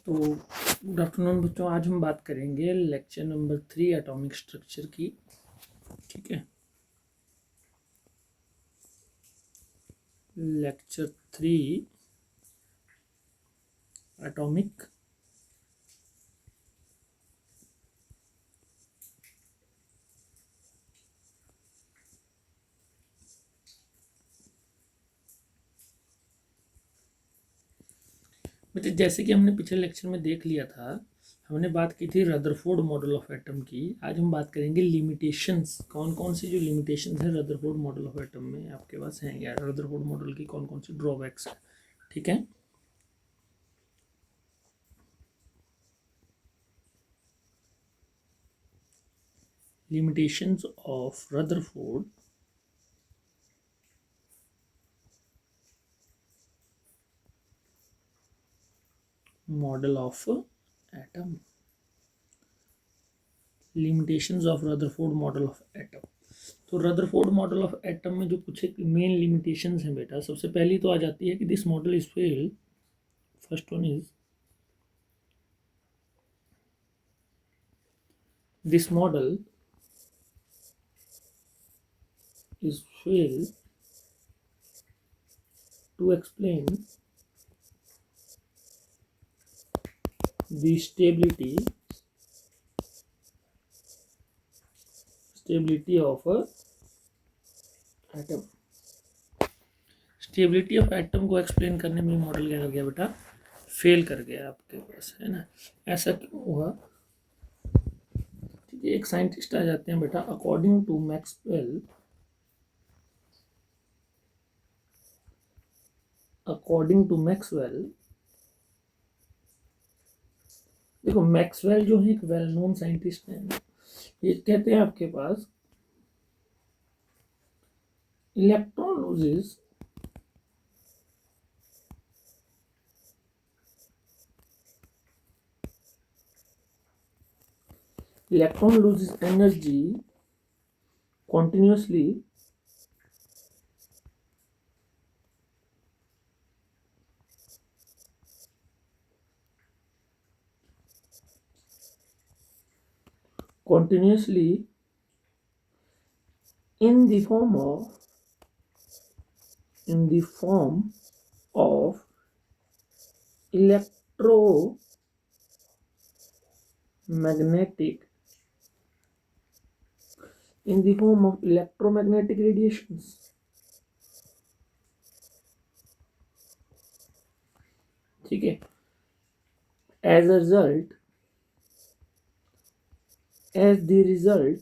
तो good afternoon बच्चों, आज हम बात करेंगे लेक्चर नंबर 3 एटॉमिक स्ट्रक्चर की। ठीक है, लेक्चर 3 एटॉमिक बच्चे, जैसे कि हमने पिछले लेक्चर में देख लिया था, हमने बात की थी रदरफोर्ड मॉडल ऑफ एटम की। आज हम बात करेंगे लिमिटेशंस, कौन कौन सी जो लिमिटेशंस हैं रदरफोर्ड मॉडल ऑफ एटम में आपके पास हैं, या रदरफोर्ड मॉडल की कौन कौन सी ड्रॉबैक्स हैं। ठीक है, limitations of Rutherford model of atom, limitations of Rutherford model of atom। तो रदरफोर्ड मॉडल ऑफ एटम में जो कुछ एक मेन लिमिटेशंस हैं बेटा, सबसे पहली तो आ जाती है कि this model is fail. First one is this model is failed to explain the stability of a atom। Stability of atom को एक्सप्लेन करने में मॉडल क्या कर गया बेटा, फेल कर गया आपके पास, है ना। ऐसा क्यों हुआ? ठीक है, एक साइंटिस्ट आ जाते हैं बेटा, अकॉर्डिंग टू मैक्सवेल, देखो मैक्सवेल जो है एक वेल नोन साइंटिस्ट है, ये कहते हैं आपके पास electron loses energy continuously in the form of electromagnetic radiations। ठीक है, as the result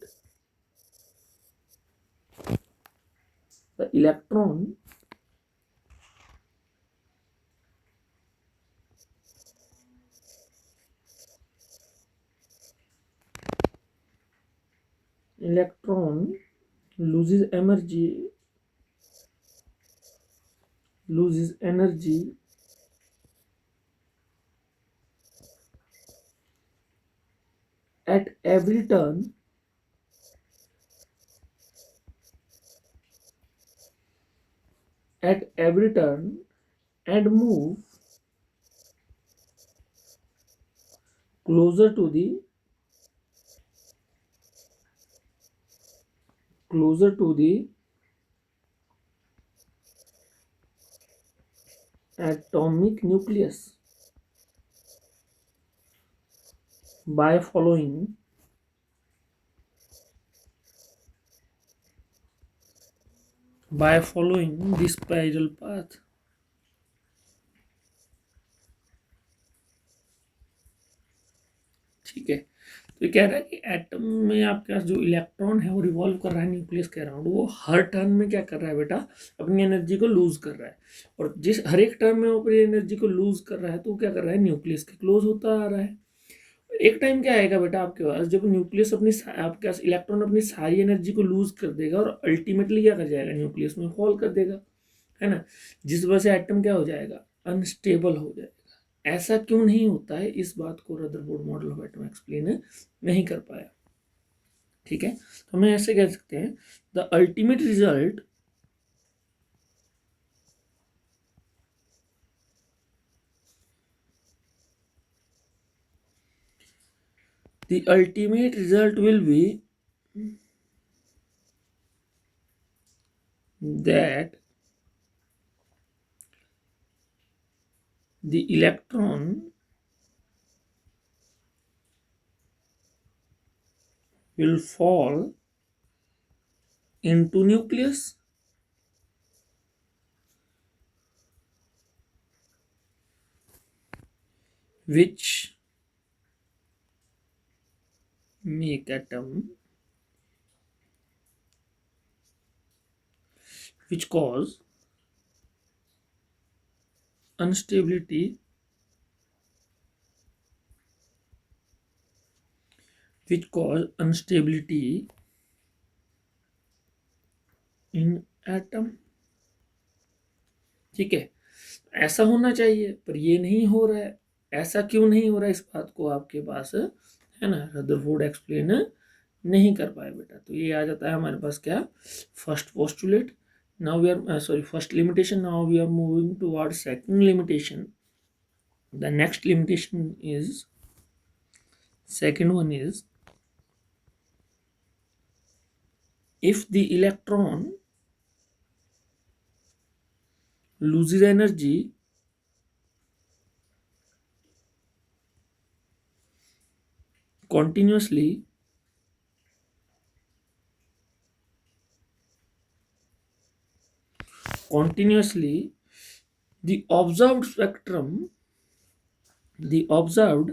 the electron loses energy at every turn and move closer to the atomic nucleus by following this spiral path। ठीक है, तो ये कह रहा है कि एटम में आपके पास जो इलेक्ट्रॉन है वो रिवॉल्व कर रहा है न्यूक्लियस के अराउंड, वो हर टर्न में क्या कर रहा है बेटा, अपनी एनर्जी को लूज कर रहा है। और जिस हर एक टर्न में वो अपनी एनर्जी को लूज कर रहा है तो वो क्या कर रहा है, न्यूक्लियस के क्लोज होता आ रहा है। एक टाइम क्या आएगा बेटा आपके पास, जब न्यूक्लियस आपके पास इलेक्ट्रॉन अपनी सारी एनर्जी को लूज कर देगा और अल्टीमेटली क्या कर जाएगा, न्यूक्लियस में फॉल कर देगा, है ना। जिस वजह से एटम क्या हो जाएगा, अनस्टेबल हो जाएगा। ऐसा क्यों नहीं होता है, इस बात को Rutherford model of atom explain नहीं कर पाया। ठीक है, तो हम ऐसे कह सकते हैं the ultimate result the ultimate result will be that the electron will fall into nucleus, which make atom, which cause instability, which cause instability in atom. ठीक है, ऐसा होना चाहिए पर ये नहीं हो रहा है। ऐसा क्यों नहीं हो रहा है, इस बात को आपके पास है ना रदरफोर्ड एक्सप्लेन नहीं कर पाए बेटा। तो ये आ जाता है हमारे पास क्या, first postulate. Now we are sorry first limitation, now we are moving toward second limitation. The next limitation is, second one is, if the electron loses energy continuously the observed spectrum, the observed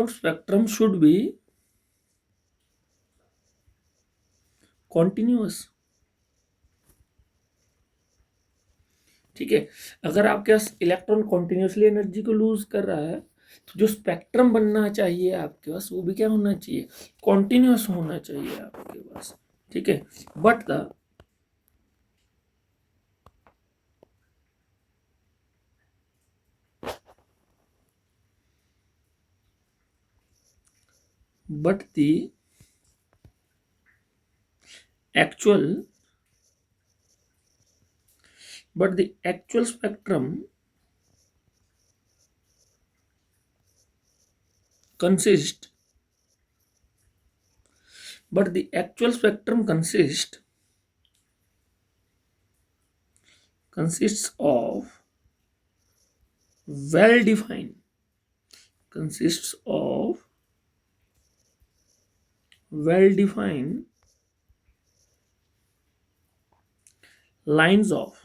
spectrum should be continuous। ठीक है, अगर आपके पास electron continuously energy को loose कर रहा है तो जो स्पेक्ट्रम बनना चाहिए आपके पास वो भी क्या होना चाहिए, कॉन्टिन्यूस होना चाहिए आपके पास। ठीक है, but the actual spectrum consists of well defined lines of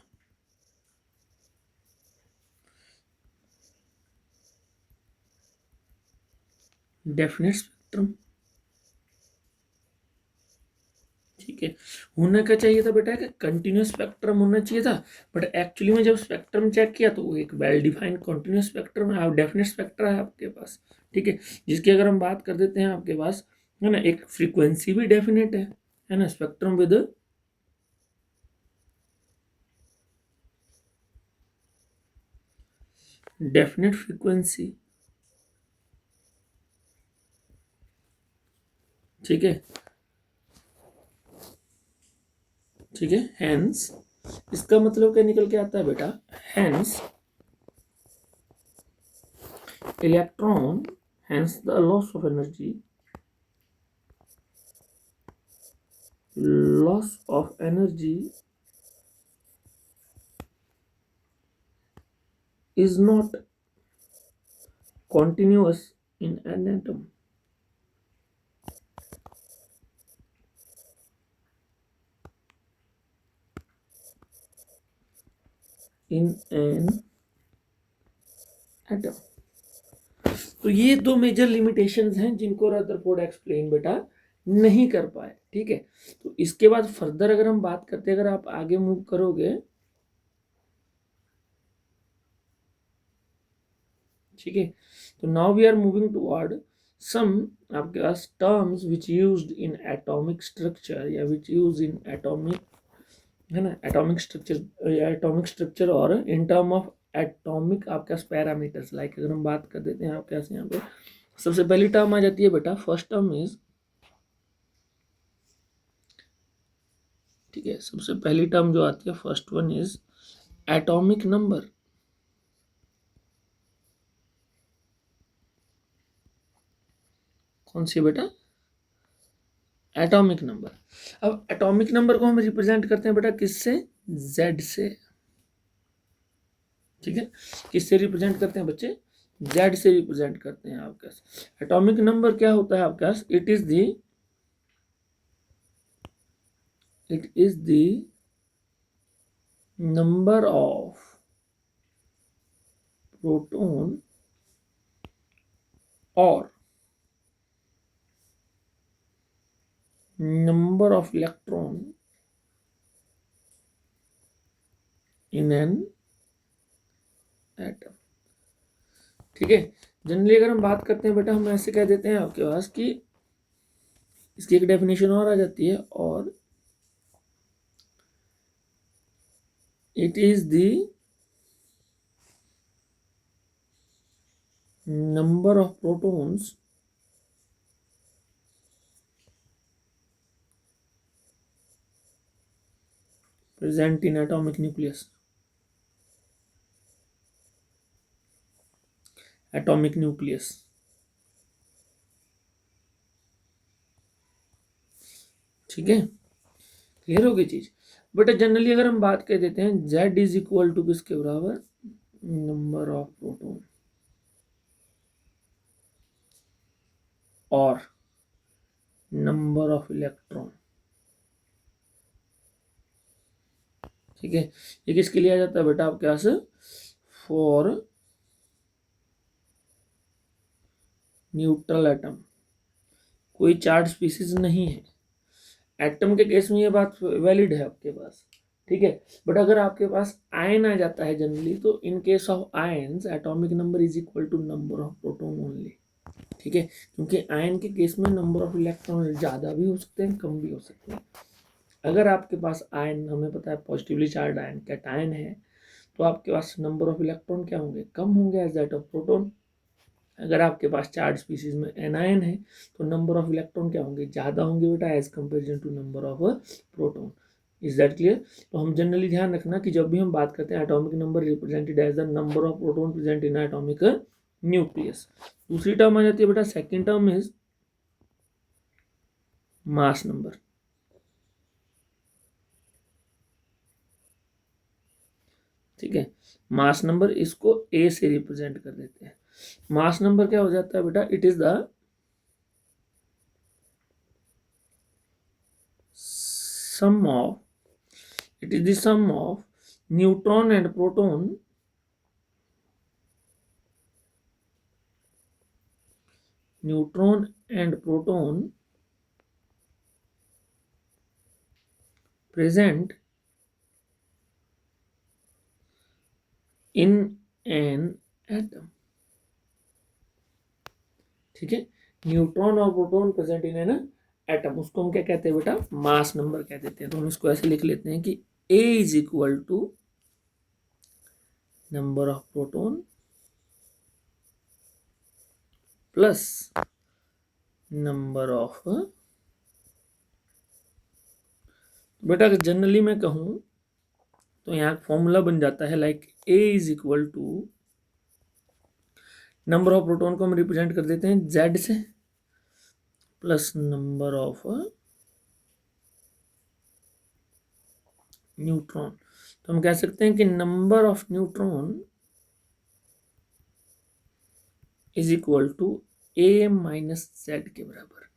definite spectrum. ठीक है, होना क्या चाहिए था बेटा कि कंटिन्यूस स्पेक्ट्रम होना चाहिए था, बट एक्चुअली में जब स्पेक्ट्रम चेक किया तो वो एक वेल डिफाइंड कंटिन्यूस स्पेक्ट्रम है, डेफिनेट स्पेक्ट्रा है आपके पास। ठीक है, जिसकी अगर हम बात कर देते हैं आपके पास है ना, एक फ्रीक्वेंसी भी डेफिनेट है ना, स्पेक्ट्रम विद डेफिनेट फ्रीक्वेंसी। ठीक है, ठीक है, हेंस इसका मतलब क्या निकल के आता है बेटा, hence electron, hence the loss of energy, is not continuous in an atom. तो ये दो मेजर लिमिटेशंस हैं जिनको रदरफोर्ड एक्सप्लेन बेटा नहीं कर पाए। ठीक है, तो इसके बाद फर्दर अगर हम बात करते हैं, अगर आप आगे मूव करोगे, ठीक है, तो now we are moving toward some आपके पास terms which used in atomic structure या विच यूज इन एटॉमिक, है ना, एटॉमिक स्ट्रक्चर और इन टर्म ऑफ एटॉमिक आपके पास पैरामीटर्स। लाइक अगर हम बात कर देते हैं आपके पास यहाँ पे सबसे पहली टर्म आ जाती है बेटा, फर्स्ट टर्म इज, ठीक है, सबसे पहली टर्म जो आती है first one is atomic number. कौन सी बेटा? Atomic number. अब एटॉमिक नंबर को हम रिप्रेजेंट करते हैं बेटा किससे? जेड से। ठीक है, किससे रिप्रेजेंट करते हैं बच्चे? जेड से रिप्रेजेंट करते हैं आपके पास। एटॉमिक नंबर क्या होता है आपके पास? It is the number of proton और number of electron in an atom। ठीक है, जनरली अगर हम बात करते हैं बेटा, हम ऐसे कह देते हैं आपके पास कि इसकी एक डेफिनेशन और आ जाती है, और it is the number of protons present in atomic nucleus। Atomic nucleus. ठीक है, क्लियर होगी चीज बेटा। जनरली अगर हम बात कर देते हैं z इज इक्वल टू किसके बराबर? नंबर ऑफ प्रोटॉन और नंबर ऑफ इलेक्ट्रॉन। ठीक है, ये किसके लिए आ जाता है बेटा आपके पास? For neutral atom. कोई चार्ज स्पीसीज नहीं है। एटम के केस में ये बात वैलिड है आपके पास। ठीक है, बट अगर आपके पास आयन आ जाता है जनरली, तो in case of ions atomic number is equal to number of proton only. ठीक है, क्योंकि आयन के केस में नंबर ऑफ इलेक्ट्रॉन ज़्यादा भी हो सकते हैं, कम भी हो सकते हैं। अगर आपके पास आयन, हमें पता है पॉजिटिवली चार्ज आयन कैटायन है, तो आपके पास नंबर ऑफ इलेक्ट्रॉन क्या होंगे? कम होंगे एज दैट ऑफ प्रोटॉन। अगर आपके पास चार्ज स्पीसीज में एनायन है, तो नंबर ऑफ इलेक्ट्रॉन क्या होंगे? ज़्यादा होंगे बेटा as comparison to number of proton. Is that clear? तो हम जनरली ध्यान रखना कि जब भी हम बात करते हैं atomic number represented as the number of proton present in atomic nucleus. दूसरी टर्म आ जाती है बेटा, second term is mass number. ठीक है, मास नंबर, इसको ए से रिप्रेजेंट कर देते हैं। मास नंबर क्या हो जाता है बेटा? It is the sum of it is the sum of neutron and proton present in an atom। ठीक है, न्यूट्रॉन और proton present in an atom, उसको हम क्या कहते हैं बेटा? मास नंबर कह देते हैं। तो हम इसको ऐसे लिख लेते हैं कि A is equal to number of proton plus number of. बेटा अगर जनरली मैं कहूं तो यहाँ फॉर्मूला बन जाता है like A is equal to, number of proton को हम रिप्रेजेंट कर देते हैं Z से, प्लस नंबर ऑफ न्यूट्रॉन। तो हम कह सकते हैं कि number of neutron is equal to A minus Z के बराबर।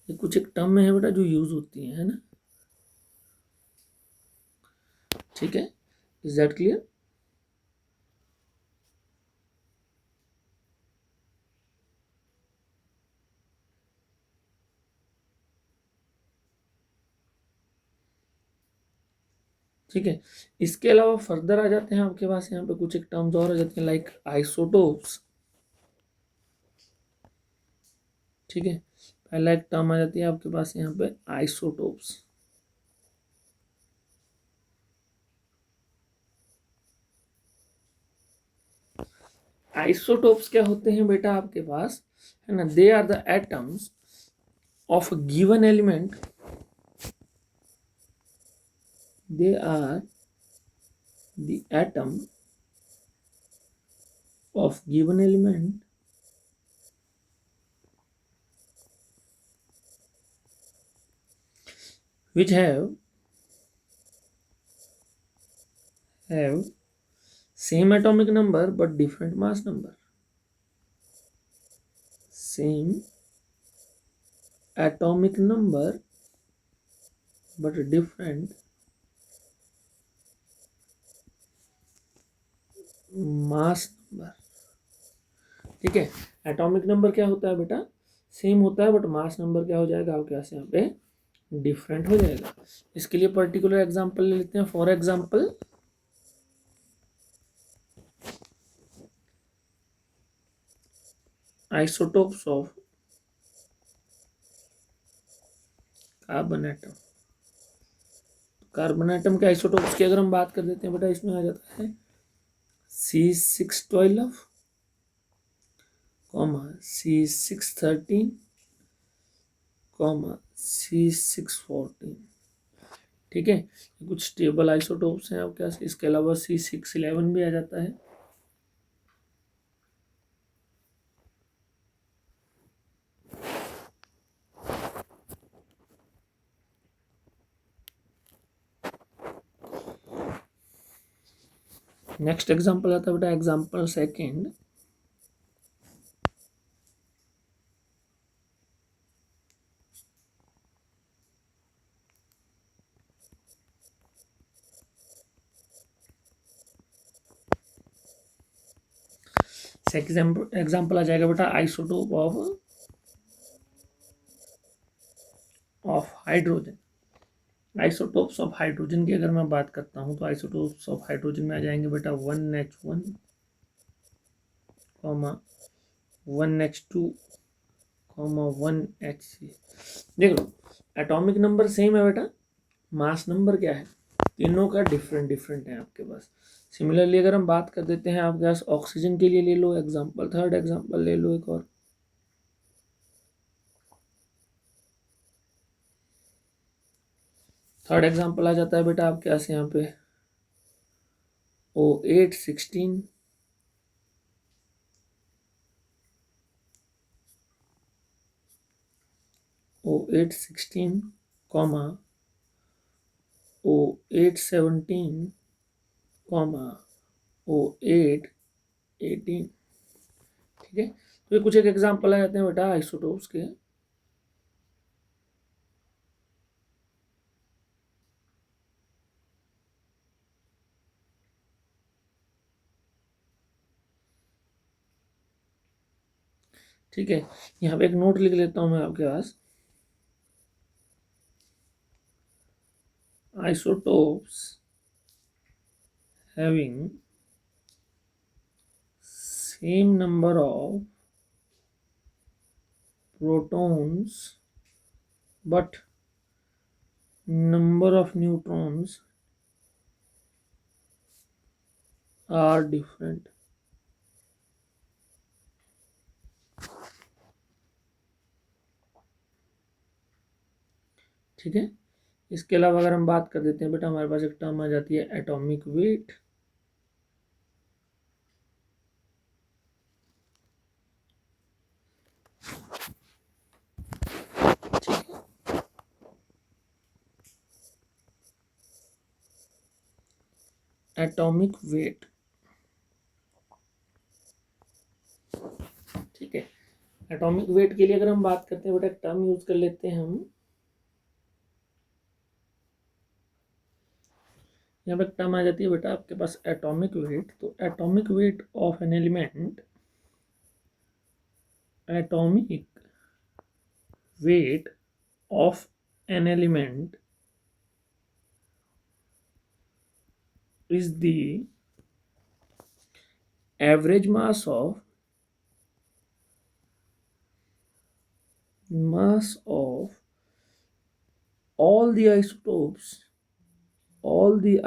ये कुछ एक टर्म में है बेटा जो यूज होती है ना। ठीक है, इज दैट क्लियर? ठीक है, इसके अलावा फर्दर आ जाते हैं आपके पास यहाँ पे कुछ एक टर्म्स और आ जाते हैं लाइक आइसोटोप्स। ठीक है, पहला एक टर्म आ जाती है आपके पास यहाँ पे आइसोटोप्स। आइसोटोप्स क्या होते हैं बेटा आपके पास, है ना? They are the atoms of given element they are the atom of given element which have same atomic number but different mass number. Same atomic number but different mass number. ठीक है, एटॉमिक नंबर क्या होता है बेटा, same होता है, but mass number क्या हो जाएगा आपके पास यहाँ पे डिफरेंट हो जाएगा. इसके लिए पर्टिकुलर एग्जांपल ले लेते हैं. For example isotopes of carbon atom. Carbon atom के आइसोटोप्स की अगर हम बात कर देते हैं बेटा, इसमें आ जाता है C612, C613, C614. ठीक है, कुछ स्टेबल आइसोटोप्स हैं आपके पास. इसके अलावा C611 भी आ जाता है. नेक्स्ट एग्जांपल आता है बेटा, एग्जांपल सेकंड. एग्जांपल आ जाएगा बेटा isotope of hydrogen. Isotopes of hydrogen की अगर मैं बात करता हूँ तो आइसोटोप्स ऑफ हाइड्रोजन में आ जाएंगे बेटा 1H1, 1H2, 1Hc. देख लो, एटॉमिक नंबर सेम है बेटा, मास नंबर क्या है, तीनों का डिफरेंट डिफरेंट है आपके पास. सिमिलरली अगर हम बात कर देते हैं आपके पास ऑक्सीजन के लिए, ले लो एग्जांपल, थर्ड एग्जांपल ले लो एक और. थर्ड एग्जांपल आ जाता है बेटा आपके पास यहाँ पे O816, O816, O817, O818. ठीक है, तो ये कुछ एक एग्जांपल आ जाते हैं बेटा आइसोटोप्स के. ठीक है, यहाँ पे एक नोट लिख लेता हूँ मैं आपके पास. Isotopes having same number of protons but number of neutrons are different. ठीक है, इसके अलावा अगर हम बात कर देते हैं बेटा, हमारे पास एक टर्म आ जाती है एटॉमिक वेट. Atomic weight. ठीक है, एटॉमिक वेट के लिए अगर हम बात करते हैं बेटा, एक टर्म यूज कर लेते हैं हम. यहाँ पे टर्म आ जाती है बेटा आपके पास एटॉमिक वेट. तो atomic weight of an element, atomic weight of an element is the average mass of all the isotopes, all the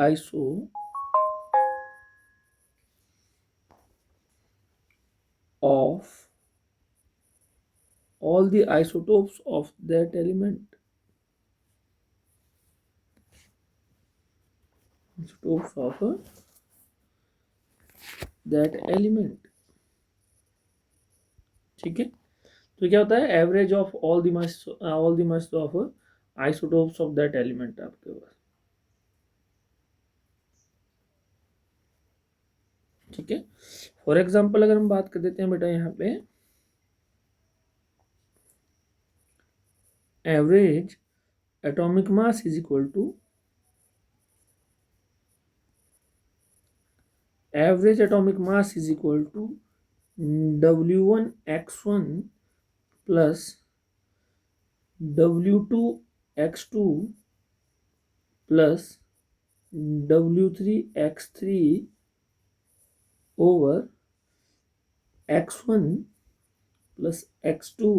isotopes of that element. isotopes of that element. ठीक है, तो क्या होता है, average of all the mass of isotopes of that element आपके पास। ठीक है, फॉर एग्जांपल अगर हम बात कर देते हैं बेटा यहाँ पे, average atomic mass is equal to W1x1 plus W2x2 plus W3x3 over x1 plus x2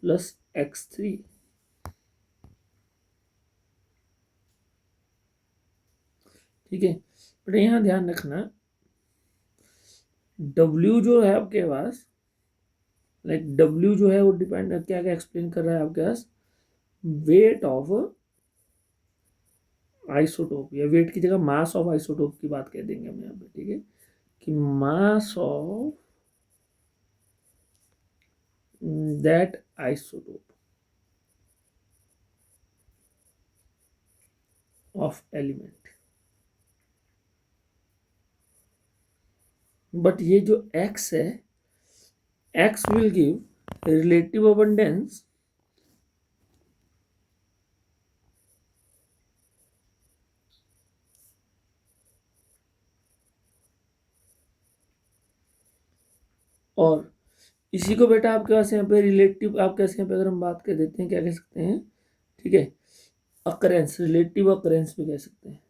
plus x3। ठीक है, बट यहाँ ध्यान रखना, W जो है आपके पास, लाइक W जो है वो डिपेंड क्या क्या एक्सप्लेन कर रहा है आपके पास, वेट ऑफ आइसोटोप, या वेट की जगह मास ऑफ आइसोटोप की बात कह देंगे हम यहाँ पे। ठीक है, कि mass of that isotope of element. But ये जो x है, x will give relative abundance और इसी को बेटा आपके पास यहाँ पे रिलेटिव, आप कैसे यहाँ पे अगर हम बात कर देते हैं क्या कह सकते हैं, ठीक है, अकरेंस, रिलेटिव अकरेंस भी कह सकते हैं।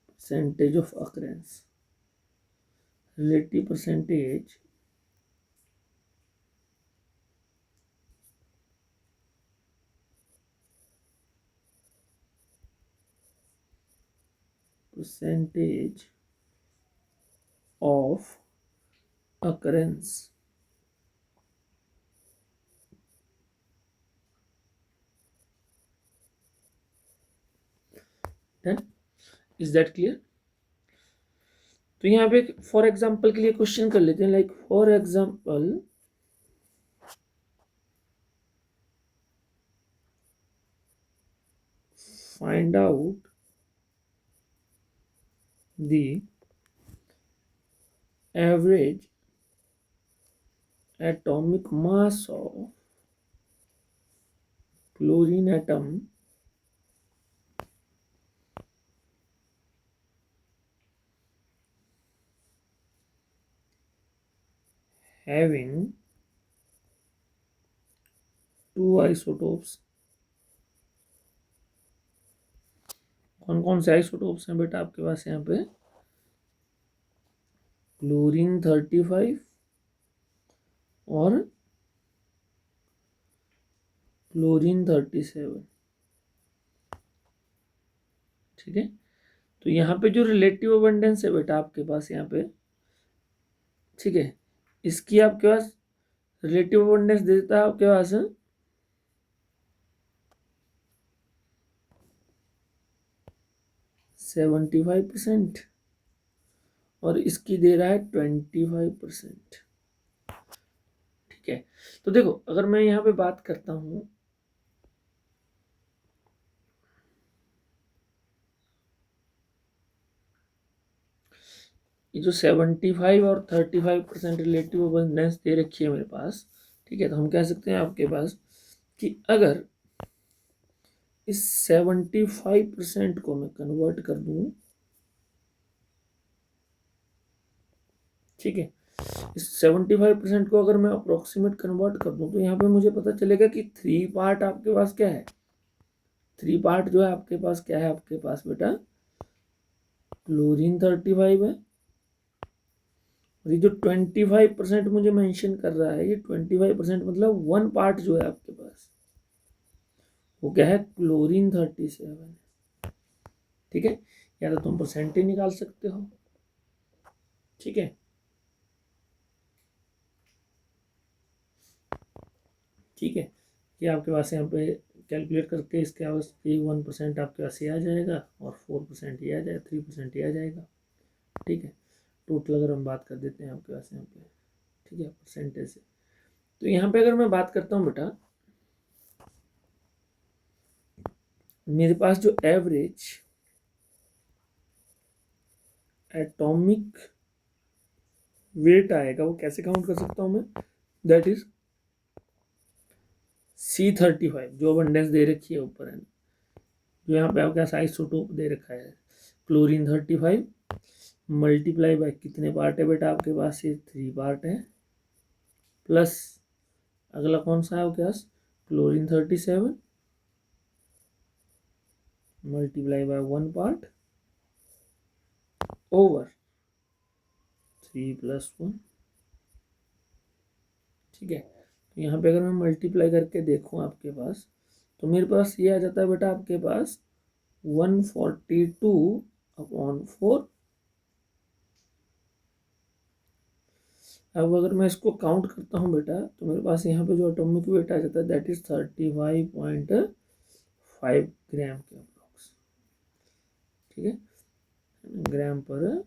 Percentage of occurrence, relative percentage of occurrence। Then is that clear? तो यहाँ पे फॉर एग्जाम्पल के लिए क्वेश्चन कर लेते हैं, like for example find out the average atomic mass of chlorine atom having two isotopes। कौन कौन से आइसोटोप्स हैं बेटा आपके पास यहाँ पे, क्लोरीन 35 और क्लोरीन 37। ठीक है, तो यहाँ पे जो रिलेटिव अबंडेंस है बेटा आपके पास यहाँ पे, ठीक है, इसकी आपके पास रिलेटिव अबंडेंस देता है आपके पास 75% और इसकी दे रहा है 25%। ठीक है, तो देखो अगर मैं यहाँ पे बात करता हूँ, ये जो 75 और 35% रिलेटिव अबंडेंस दे रखी है मेरे पास, ठीक है, तो हम कह सकते हैं आपके पास कि अगर इस 75% को मैं कन्वर्ट कर दूं, ठीक है, इस 75% को अगर मैं अप्रोक्सीमेट कन्वर्ट कर दूं, तो यहाँ पे मुझे पता चलेगा कि 3 पार्ट आपके पास क्या है, 3 पार्ट जो है आपके पास क्या है, आपके पास बेटा क्लोरीन 35 है, और ये जो 25% मुझे मेंशन कर रहा है, ये 25% मतलब 1 पार्ट जो है आपके पास वो क्या है, क्लोरीन 37। ठीक है, या तो तुम परसेंटेज निकाल सकते हो। ठीक है, ठीक है, कि आपके पास यहाँ पे कैलकुलेट करके इसके पास ये 1% आपके पास ये आ जाएगा और 4% ये आ जाएगा, 3% ये आ जाएगा। ठीक है, टोटल अगर हम बात कर देते हैं आपके पास यहाँ पे, ठीक है, परसेंटेज से, तो यहाँ पे अगर मैं बात करता हूँ बेटा, मेरे पास जो एवरेज एटॉमिक वेट आएगा वो कैसे काउंट कर सकता हूँ मैं, दैट इज C35, जो अबंडेंस दे रखी है ऊपर है, जो यहाँ पे आपके पास आइसोटोप दे रखा है क्लोरीन 35, मल्टीप्लाई बाय कितने पार्ट है बेटा आपके पास, ये 3 पार्ट है, प्लस अगला कौन सा है आपके पास, chlorine 37 multiply by 1 part over 3+1। ठीक है, तो यहाँ पे अगर मैं मल्टीप्लाई करके देखूँ आपके पास, तो मेरे पास ये आ जाता है बेटा आपके पास 142/4। अब अगर मैं इसको काउंट करता हूँ बेटा, तो मेरे पास यहाँ पे जो एटॉमिक वेट आ जाता है दैट इज 35.5 ग्राम के अप्रॉक्स। ठीक है, ग्राम पर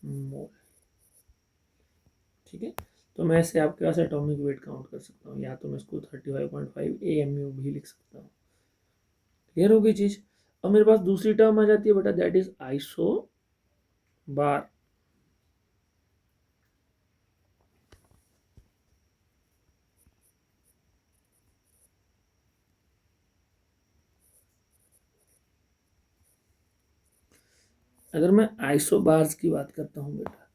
मोल। ठीक है, तो मैं ऐसे आपके पास एटॉमिक वेट काउंट कर सकता हूँ, या तो मैं इसको 35.5 AMU भी लिख सकता हूँ। क्लियर हो गई चीज। अब मेरे पास दूसरी टर्म आ जाती है बेटा, दैट इज आइसो बार। अगर मैं आइसोबार्स की बात करता हूँ बेटा,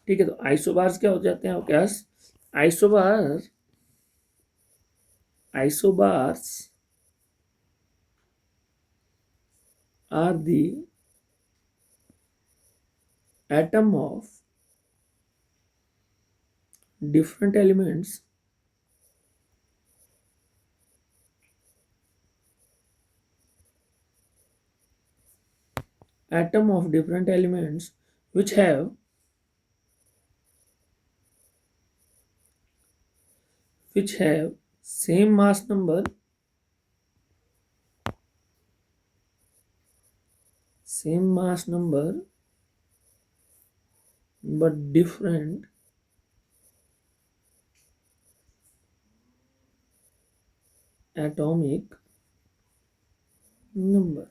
ठीक है, तो आइसोबार्स क्या हो जाते हैं आपके पास, isobar isobars are the atom of different elements atom of different elements which have same mass number, but different atomic number।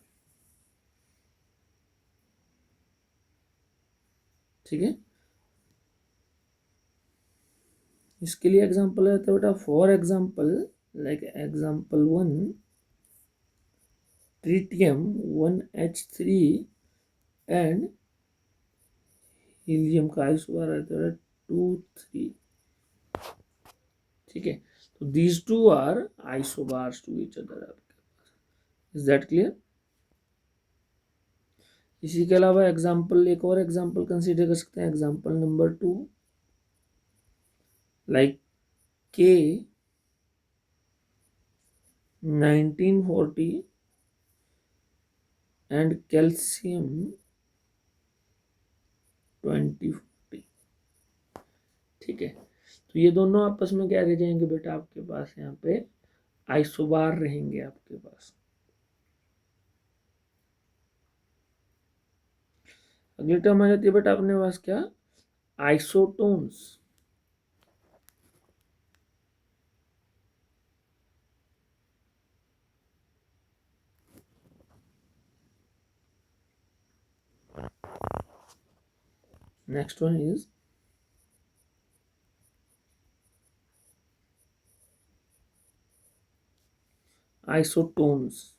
ठीक है, इसके लिए एग्जांपल रहता है बेटा, for example like example 1 tritium 1H3 and helium का आइसोबार रहता है 2 3। ठीक है, तो these two are isobars to each other. Is that clear. इसी के अलावा एग्जाम्पल, एक और एग्जाम्पल कंसीडर कर सकते हैं, example number 2 like K1940 and calcium 2040। ठीक है, तो ये दोनों आपस में क्या रह जाएंगे बेटा आपके पास, यहाँ पे आइसोबार रहेंगे आपके पास। अगली टर्म आ जाती है बेटा अपने पास क्या, isotones. Next one is isotones।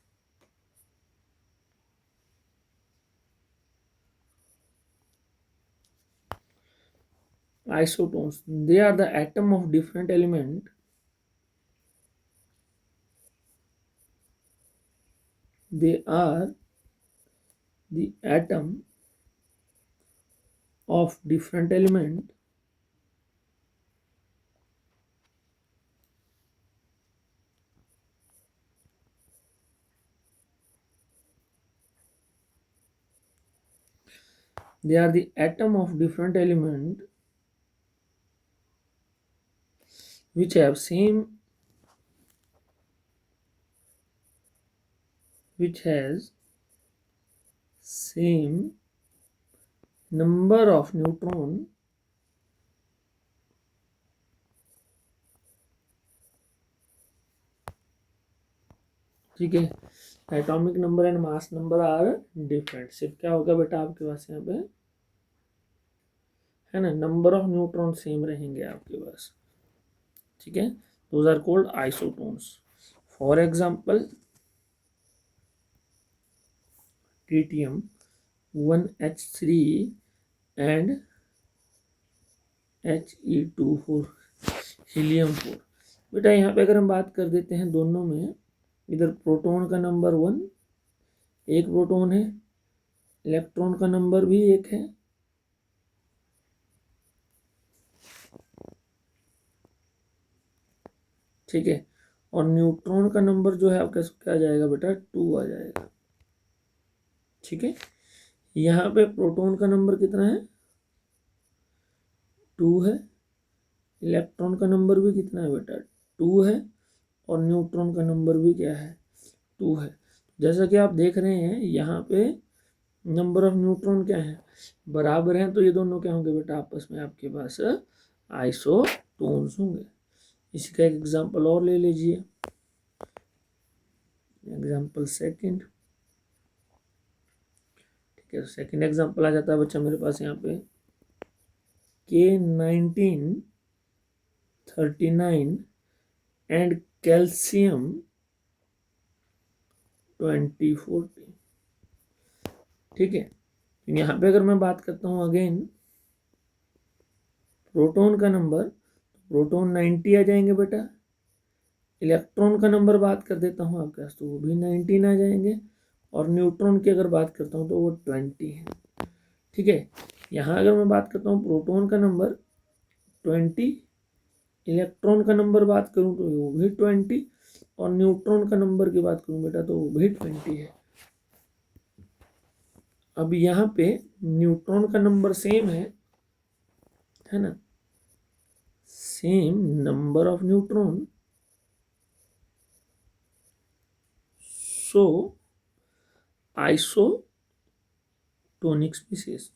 Isotones, they are the atom of different element they are the atom of different element they are the atom of different element which have same which has same number of neutron ठीक है, atomic number and mass number are different. सिर्फ क्या होगा बेटा आपके पास यहाँ पे, है ना, नंबर ऑफ न्यूट्रॉन सेम रहेंगे आपके पास, ठीक है। Those are called isotones. For example tritium 1H3 and He2 4 helium 4। बेटा यहाँ पे अगर हम बात कर देते हैं दोनों में, इधर प्रोटॉन का नंबर 1, एक प्रोटॉन है, इलेक्ट्रॉन का नंबर भी 1 है, ठीक है, और न्यूट्रॉन का नंबर जो है आपका क्या आ जाएगा बेटा, 2 आ जाएगा, ठीक है। यहाँ पे प्रोटॉन का नंबर कितना है, 2 है, इलेक्ट्रॉन का नंबर भी कितना है बेटा, 2 है, और न्यूट्रॉन का नंबर भी क्या है, 2 है। जैसा कि आप देख रहे हैं यहाँ पे नंबर ऑफ न्यूट्रॉन क्या है, बराबर हैं, तो ये दोनों क्या होंगे बेटा, आपस में आपके पास आइसोटोन्स होंगे। इसी का एक एग्जांपल और ले लीजिए, एग्जांपल सेकंड, ठीक है। सेकंड एग्जांपल आ जाता है बच्चा मेरे पास यहाँ पे K1939 एंड कैल्शियम 2040, ठीक है। यहाँ पे अगर मैं बात करता हूँ अगेन प्रोटॉन का नंबर, प्रोटॉन 90 आ जाएंगे बेटा, इलेक्ट्रॉन का नंबर बात कर देता हूँ आपके पास तो वो भी 19 आ जाएंगे, और न्यूट्रॉन की अगर बात करता हूँ तो वो 20 है, ठीक है। यहाँ अगर मैं बात करता हूँ प्रोटॉन का नंबर 20, इलेक्ट्रॉन का नंबर बात करूँ तो वो भी 20, और न्यूट्रॉन का नंबर की बात करूँ बेटा तो वो भी 20 है। अब यहाँ पे न्यूट्रॉन का नंबर सेम है ना, same number of neutron, so isotonic species,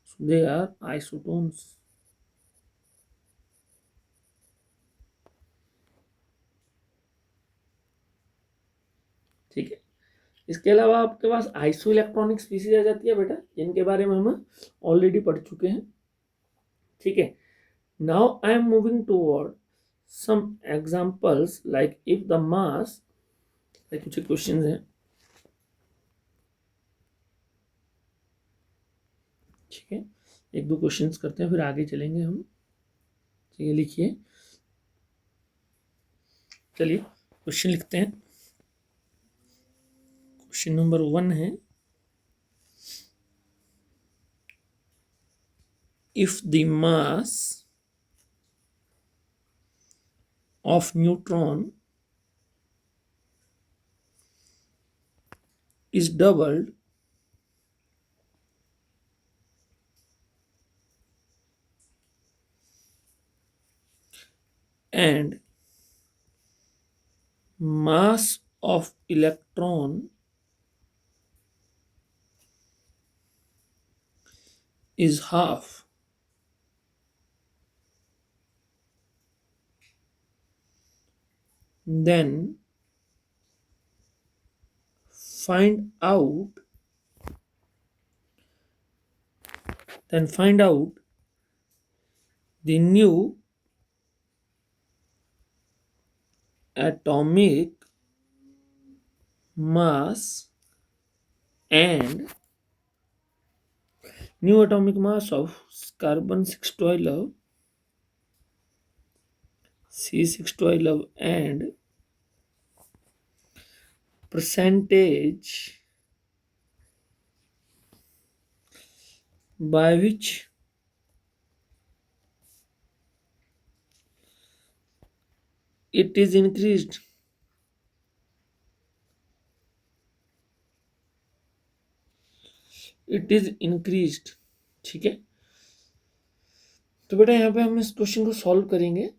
so they are isotones, ठीक है। इसके अलावा आपके पास आइसो इलेक्ट्रॉनिक स्पीसीज आ जाती है बेटा, जिनके बारे में हम ऑलरेडी पढ़ चुके हैं, ठीक है। Now I am moving toward some examples like if the mass, कुछ क्वेश्चंस हैं, ठीक है, एक दो क्वेश्चंस करते हैं फिर आगे चलेंगे हम, ठीक है। लिखिए, चलिए क्वेश्चन लिखते हैं। क्वेश्चन नंबर 1 है, if the mass of neutron is doubled, and mass of electron is half, then find out the new atomic mass and new atomic mass of carbon 612, C612, and percentage by which it is increased, ठीक है। तो बेटा यहाँ पे हम इस question को solve करेंगे,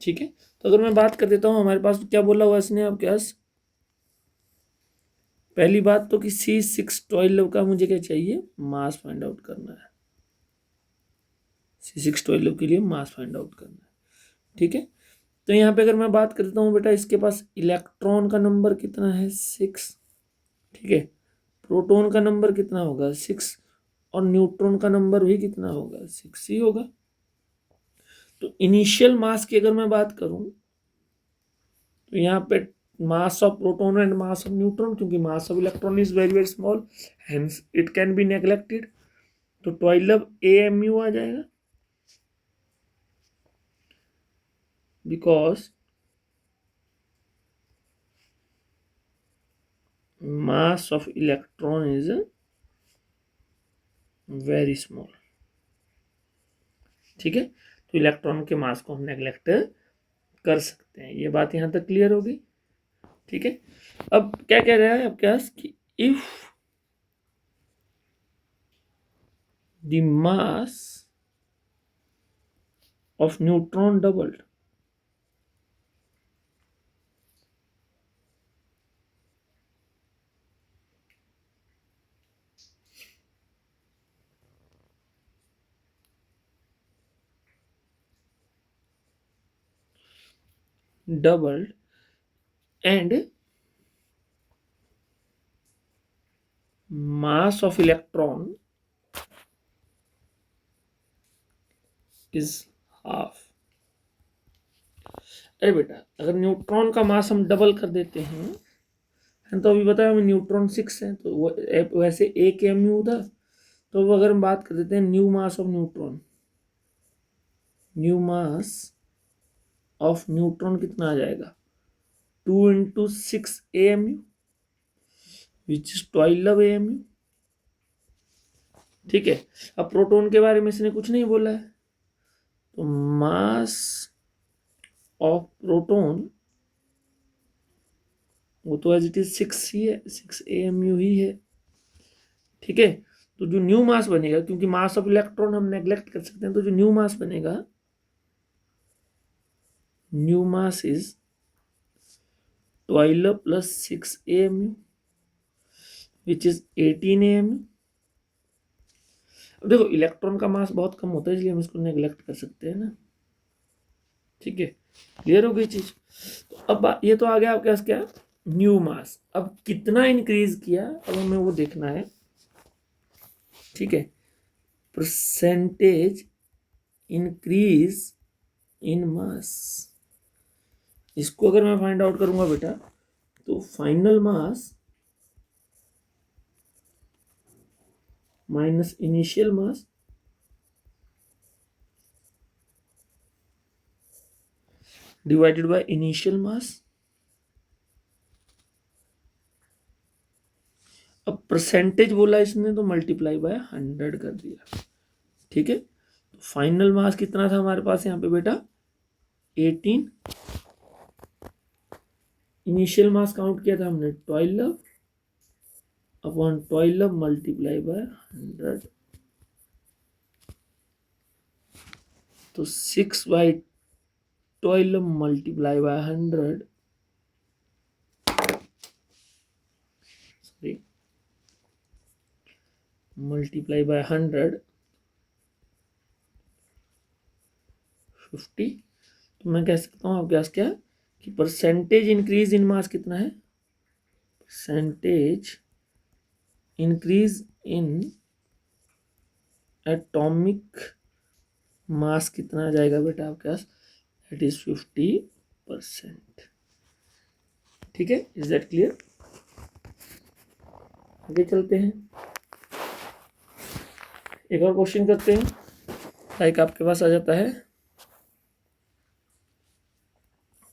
ठीक है, तो अगर मैं बात कर देता हूँ, हमारे पास क्या बोला हुआ इसने आपके पास, पहली बात तो कि C612 का मुझे क्या चाहिए, मास फाइंड आउट करना है। C612 के लिए मास फाइंड आउट करना है। ठीक है, तो यहाँ पे अगर मैं बात करता हूँ बेटा, इसके पास इलेक्ट्रॉन का नंबर कितना है, 6। ठीक है, प्रोटॉन का नंबर कितना होगा, 6, और न्यूट्रॉन का नंबर भी कितना होगा, 6 ही होगा। तो इनिशियल मास की अगर मैं बात करूँ, तो यहाँ पे mass of proton and mass of neutron, क्योंकि mass of electron is very very small, hence it can be neglected, तो 12 AMU आ जाएगा, because mass of electron is very small. ठीक है, तो इलेक्ट्रॉन के मास को हम नेग्लेक्ट कर सकते हैं, ये बात यहाँ तक क्लियर होगी। ठीक है, अब क्या कह रहा है आपके पास कि if the mass of neutron doubled, doubled and mass of electron is half। अरे बेटा, अगर न्यूट्रॉन का मास हम डबल कर देते हैं, तो अभी बताया हमें न्यूट्रॉन 6 है, तो वैसे 1 MU था, तो अगर हम बात कर देते हैं new mass of neutron, new mass of neutron कितना आ जाएगा, 2 × 6 AMU, विच इज 12 AMU। ठीक है, अब प्रोटॉन के बारे में इसने कुछ नहीं बोला है, तो मास ऑफ प्रोटॉन वो तो एज इट इज 6 ही है, 6 AMU ही है। ठीक है, तो जो न्यू मास बनेगा, क्योंकि मास ऑफ इलेक्ट्रॉन हम नेग्लेक्ट कर सकते हैं, तो जो न्यू मास बनेगा, new mass is 12 + 6 AMU, which is 18 AMU। अब देखो, इलेक्ट्रॉन का मास बहुत कम होता है, इसलिए हम इसको नेग्लेक्ट कर सकते हैं ना। ठीक है, क्लियर हो गई चीज। तो अब ये तो आ गया आपके पास क्या, न्यू मास। अब कितना इंक्रीज किया, अब हमें वो देखना है। ठीक है, परसेंटेज इंक्रीज इन मास, इसको अगर मैं फाइंड आउट करूंगा बेटा, तो final mass minus initial mass divided by initial mass. अब परसेंटेज बोला इसने, तो मल्टीप्लाई बाय 100 कर दिया। ठीक है, तो फाइनल मास कितना था हमारे पास यहाँ पे बेटा, 18। इनिशियल मास काउंट किया था हमने 12 अपॉन 12 मल्टीप्लाई बाय 100, तो 6/12 multiply by 100, sorry, multiply by 100, 50। तो मैं कह सकता हूँ आपके पास क्या, कि परसेंटेज इंक्रीज इन मास कितना है, percentage increase in atomic mass कितना आ जाएगा बेटा आपके पास, दैट इज 50%। ठीक है, इज दैट क्लियर। आगे चलते हैं, एक और क्वेश्चन करते हैं, लाइक आपके पास आ जाता है।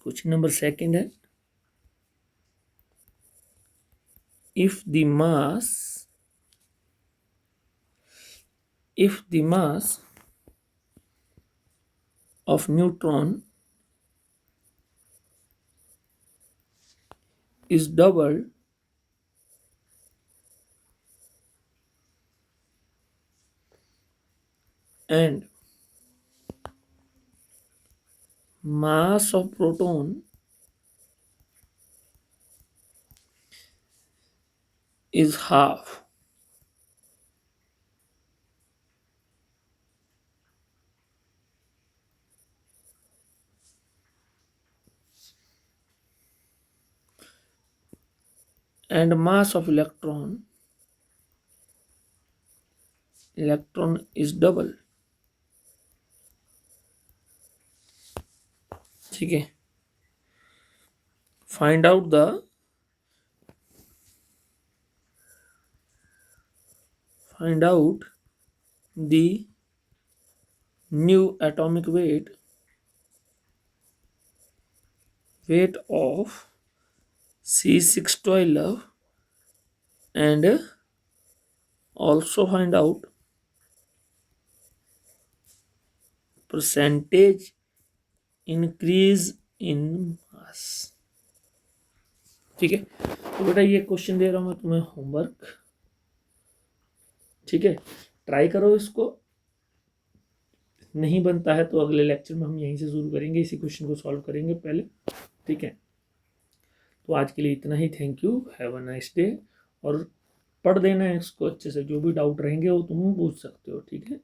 क्वेश्चन नंबर 2 है, if the mass of neutron is doubled and mass of proton is half and mass of electron is double. ठीक है, find out the new atomic weight of C612 and also find out percentage increase in mass. ठीक है, तो बेटा ये question दे रहा हूँ मैं तुम्हें होमवर्क, ठीक है, ट्राई करो इसको, नहीं बनता है तो अगले लेक्चर में हम यहीं से शुरू करेंगे, इसी क्वेश्चन को सॉल्व करेंगे पहले, ठीक है। तो आज के लिए इतना ही, thank you, have a nice day. और पढ़ देना है इसको अच्छे से, जो भी डाउट रहेंगे वो तुम पूछ सकते हो, ठीक है।